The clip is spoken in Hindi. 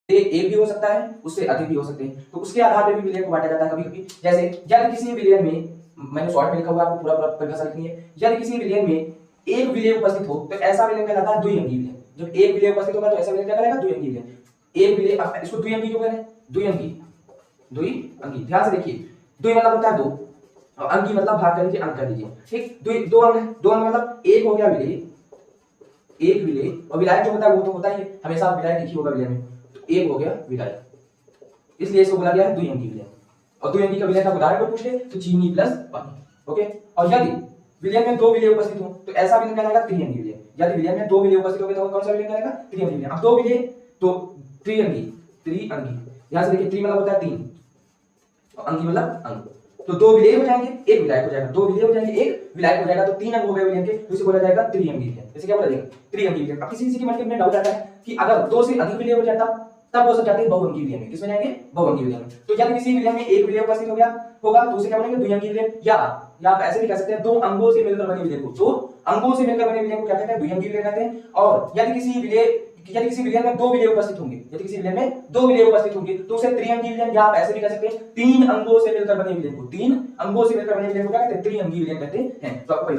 ये एक भी हो सकता है, उससे अधिक भी हो सकते हैं, तो उसके आधार पर भी विलयन को बांटा जाता है कभी कभी। जैसे यदि किसी विलयन में, मैंने शॉर्ट में लिखा हुआ, आपको पूरा पूरा परिभाषा लिखनी है, यदि किसी विलयन में एक विलय उपस्थित हो तो ऐसा विलयन कहलाता है द्विअंगी विलयन। जब एक विलय उपस्थित होगा तो ऐसा विलयन क्या कहलाएगा? द्विअंगी विलयन। एक विलय, अब इसको द्विअंगी क्यों कह रहे हैं? द्विअंगी, द्विअंगी, ध्यान से देखिए, द्वि मतलब होता है दो, और अंगी मतलब भाग कर लीजिए, अंक कर लीजिए, ठीक। दो अंग है, दो अंग मतलब एक हो गया विलय, एक विलय, और विलायक जो होता है वो तो होता ही है, हमेशा विलायक लिखी होगा विलय में, तो एक हो गया विलायक, इसलिए इसको बोला गया है द्विअंगी विलयन। और द्विअंगी का विलय का उदाहरण को पूछ ले तो चीनी प्लस पानी, ओके। और यदि विलयन में दो विलय उपस्थित हो तो ऐसा विलयन कहलाएगा त्रिअंगी विलयन। यदि विलयन में दो विलय उपस्थित हो तो कौन सा विलयन कहलाएगा? त्रिअंगी विलयन। अब दो विलय तो त्रिअंगी, त्रिअंगी, यहां से देखिए, त्रि मतलब होता है तीन, और अंगी मतलब अंग, तो दो विलय हो जाएंगे, एक विलायक हो जाएगा, दो विलय हो जाएंगे, एक विलायक हो जाएगा, तो तीन अंग हो गए विलयन के, तो इसे बोला जाएगा त्रिअंगी विलयन। इसे क्या बोला जाएगा? त्रिअंगी विलयन। अब किसी के मन में डाउट आता है कि अगर दो से अधिक विलय हो जाता तब वो सब जाते हैं बहुअंगी विलयन में। किसमें जाएंगे? बहुअंगी विलयन में। तो यदि किसी विलयन में एक विलय उपस्थित हो गया होगा तो उसे क्या बोलेंगे? द्विअंगी विलयन। या आप ऐसे भी कह सकते हैं, दो अंगों से मिलकर बने विलयन को, दो अंगों से मिलकर बने विलयन को क्या कहते हैं? द्विअंगी विलयन कहते हैं। और यदि किसी विलयन में दो विलय उपस्थित होंगे, यदि किसी विलयन में दो विलय उपस्थित होंगे तो उसे त्रिअंगी विलयन, या आप ऐसे भी कह सकते हैं तीन अंगों से मिलकर बने विलयन को, तीन अंगों से मिलकर बने विलयन को क्या कहते हैं? त्रिअंगी विलयन कहते हैं। तो आपको